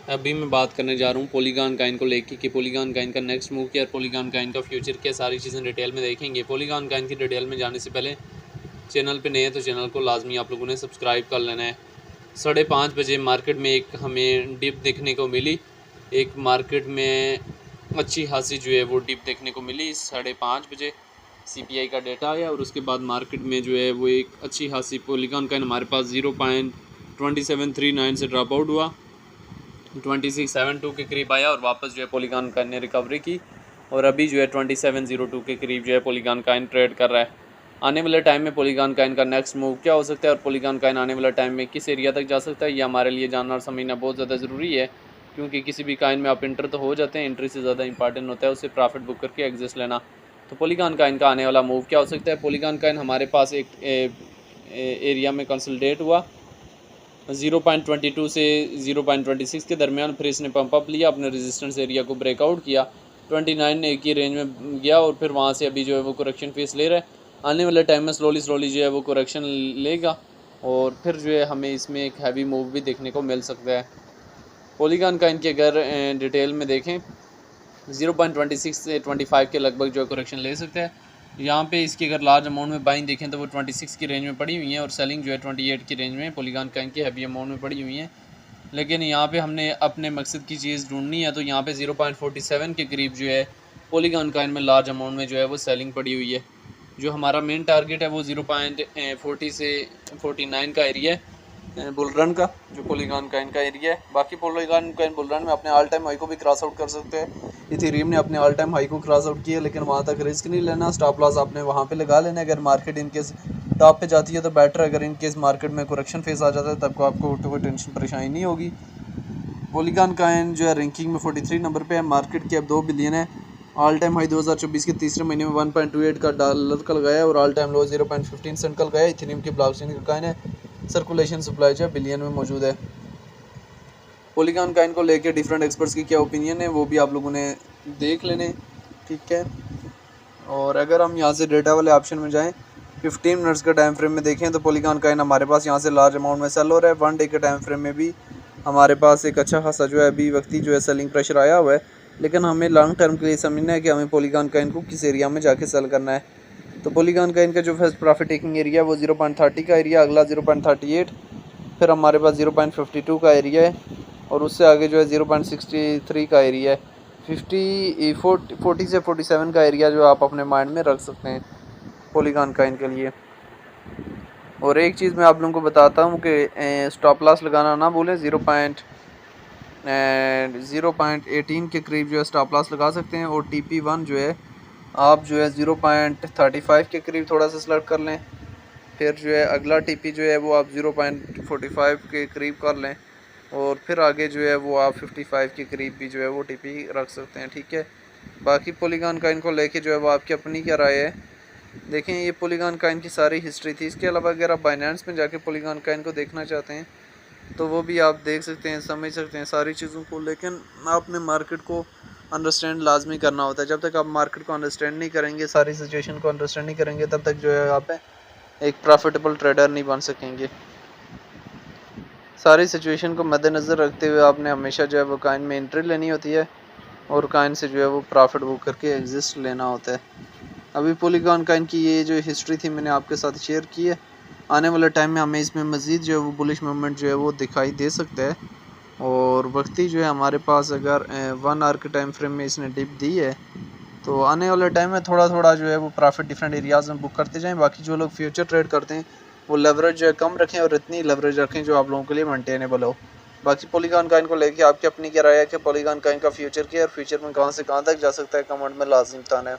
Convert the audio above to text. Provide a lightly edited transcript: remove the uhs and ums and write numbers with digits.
अभी मैं बात करने जा रहा हूँ पॉलीगॉन काइन को लेके कि पॉलीगॉन काइन का नेक्स्ट मूव क्या है, पॉलीगॉन काइन का फ्यूचर क्या, सारी चीज़ें डिटेल में देखेंगे। पॉलीगॉन काइन की डिटेल में जाने से पहले चैनल पे नए हैं तो चैनल को लाजमी आप लोगों ने सब्सक्राइब कर लेना है। 5:30 बजे मार्केट में एक हमें डिप देखने को मिली, एक मार्केट में अच्छी खासी जो है वो डिप देखने को मिली। 5:30 बजे CPI का डेटा आया और उसके बाद मार्केट में जो है वो एक अच्छी खासी पॉलीगॉन काइन हमारे पास 0.2739 से ड्रॉप आउट हुआ, 2672 के करीब आया और वापस जो है पॉलीगॉन काइन ने रिकवरी की और अभी जो है 2702 के करीब जो है पॉलीगॉन काइन ट्रेड कर रहा है। आने वाले टाइम में पॉलीगॉन काइन का नेक्स्ट मूव क्या हो सकता है और पॉलीगॉन काइन आने वाले टाइम में किस एरिया तक जा सकता है, ये हमारे लिए जानना और समझना बहुत ज़्यादा ज़रूरी है, क्योंकि किसी भी काइन में आप इंटर तो हो जाते हैं, एंट्री से ज़्यादा इंपॉर्टेंट होता है उससे प्रॉफिट बुक करके एग्जिट लेना। तो पॉलीगॉन काइन का आने वाला मूव क्या हो सकता है। पॉलीगॉन काइन हमारे पास एक एरिया में कंसल्टेट हुआ 0.22 से 0.26 के दरमियान, फिर इसने पंप अप लिया, अपने रेजिस्टेंस एरिया को ब्रेकआउट किया, 29 की रेंज में गया और फिर वहाँ से अभी जो है वो करेक्शन फेस ले रहा है। आने वाले टाइम में स्लोली जो है वो करेक्शन लेगा और फिर जो है हमें इसमें एक हैवी मूव भी देखने को मिल सकता है। पॉलीगॉन काइन की अगर डिटेल में देखें 0.26 से 25 के लगभग जो है करेक्शन ले सकते हैं। यहाँ पे इसकी अगर लार्ज अमाउंट में बाइंग देखें तो वो 26 की रेंज में पड़ी हुई है और सेलिंग जो है 28 की रेंज में पॉलीगॉन काइन की हैवी अमाउंट में पड़ी हुई है। लेकिन यहाँ पे हमने अपने मकसद की चीज़ ढूंढनी है तो यहाँ पे 0.47 के करीब जो है पॉलीगॉन काइन में लार्ज अमाउंट में जो है वो सेलिंग पड़ी हुई है। जो हमारा मेन टारगेट है वो 0.40 से 49 का एरिया है बुल रन का, जो पॉलीगॉन काइन का एरिया है। बाकी पॉलीगॉन काइन बुल रन में अपने ऑल टाइम हाई को भी क्रॉस आउट कर सकते हैं। इथेरियम ने अपने ऑल टाइम हाई को क्रॉस आउट किया, लेकिन वहाँ तक रिस्क नहीं लेना, स्टॉप लॉस आपने वहाँ पे लगा लेना। अगर मार्केट इनकेस टॉप पे जाती है तो बेटर, अगर इनकेस मार्केट में करेक्शन फेस आ जाता है तब को आपको कोई टेंशन परेशानी नहीं होगी। पॉलीगॉन काइन जो है रैंकिंग में 43 नंबर पे है, मार्केट की अब 2 बिलियन है। ऑल टाइम हाई 2024 के तीसरे महीने में 1.28 का डॉलर का लगाया और ऑल टाइम लो 0.15 सेंट का लगाया। इथेरियम की ब्लॉकचेन का काइन है, सर्कुलेशन सप्लाई जो है बिलियन में मौजूद है। पॉलीगॉन काइन को लेकर डिफरेंट एक्सपर्ट्स की क्या ओपिनियन है वो भी आप लोगों ने देख लेने, ठीक है। और अगर हम यहाँ से डेटा वाले ऑप्शन में जाएं 15 मिनट्स का टाइम फ्रेम में देखें तो पॉलीगॉन काइन हमारे पास यहाँ से लार्ज अमाउंट में सेल हो रहा है। 1 डे के टाइम फ्रेम में भी हमारे पास एक अच्छा खासा जो है अभी वक्ती जो है सेलिंग प्रेशर आया हुआ है, लेकिन हमें लॉन्ग टर्म के लिए समझना है कि हमें पॉलीगॉन काइन को किस एरिया में जाके सेल करना है। तो पॉलीगॉन काइन का जो फर्स्ट प्रॉफिट टेकिंग एरिया है वो 0.30 का एरिया, अगला 0.38, फिर हमारे पास 0.52 का एरिया है और उससे आगे जो है 0.63 का एरिया है। 40 से 47 का एरिया जो आप अपने माइंड में रख सकते हैं पॉलीगॉन काइन के लिए। और एक चीज़ मैं आप लोगों को बताता हूँ कि स्टॉप लॉस लगाना ना भूलें, 0.18 के करीब जो है स्टॉप लॉस लगा सकते हैं। और TP1 जो है आप जो है 0.35 के करीब थोड़ा सा सेलेक्ट कर लें, फिर जो है अगला TP जो है वो आप 0.45 के करीब कर लें और फिर आगे जो है वो आप 55 के करीब भी जो है वो TP रख सकते हैं, ठीक है। बाकी पॉलीगॉन काइन को लेके जो है वो आपकी अपनी क्या राय है। देखें ये पॉलीगॉन काइन की सारी हिस्ट्री थी। इसके अलावा अगर आप बाइनेंस में जाके पॉलीगॉन काइन को देखना चाहते हैं तो वो भी आप देख सकते हैं, समझ सकते हैं सारी चीज़ों को, लेकिन आपने मार्केट को अंडरस्टैंड लाजमी करना होता है। जब तक आप मार्केट को अंडरस्टैंड नहीं करेंगे, सारी सिचुएशन को अंडरस्टैंड नहीं करेंगे, तब तक जो है आप एक प्रॉफिटेबल ट्रेडर नहीं बन सकेंगे। सारी सिचुएशन को मद्देनज़र रखते हुए आपने हमेशा जो है वो काइन में एंट्री लेनी होती है और काइन से जो है वो प्रॉफिट बुक करके एग्जिस्ट लेना होता है। अभी पॉलीगॉन काइन की ये जो हिस्ट्री थी मैंने आपके साथ शेयर की है। आने वाले टाइम में हमें इसमें मज़ीद जो है वो बुलिश मूवमेंट जो है वो दिखाई दे सकता है और वक्ती जो है हमारे पास अगर 1 आवर के टाइम फ्रेम में इसने डिप दी है तो आने वाले टाइम में थोड़ा थोड़ा जो है वो प्रॉफिट डिफरेंट एरियाज़ में बुक करते जाएं। बाकी जो लोग फ्यूचर ट्रेड करते हैं वो लेवरेज जो है कम रखें और इतनी लेवरेज रखें जो आप लोगों के लिए मेंटेनेबल हो। बाकी पॉलीगॉन काइन को लेके आपकी अपनी क्या राय है कि पॉलीगॉन काइन का फ्यूचर क्या है और फ्यूचर में कहाँ से कहाँ तक जा सकता है, कमेंट में लाजमी बताना है।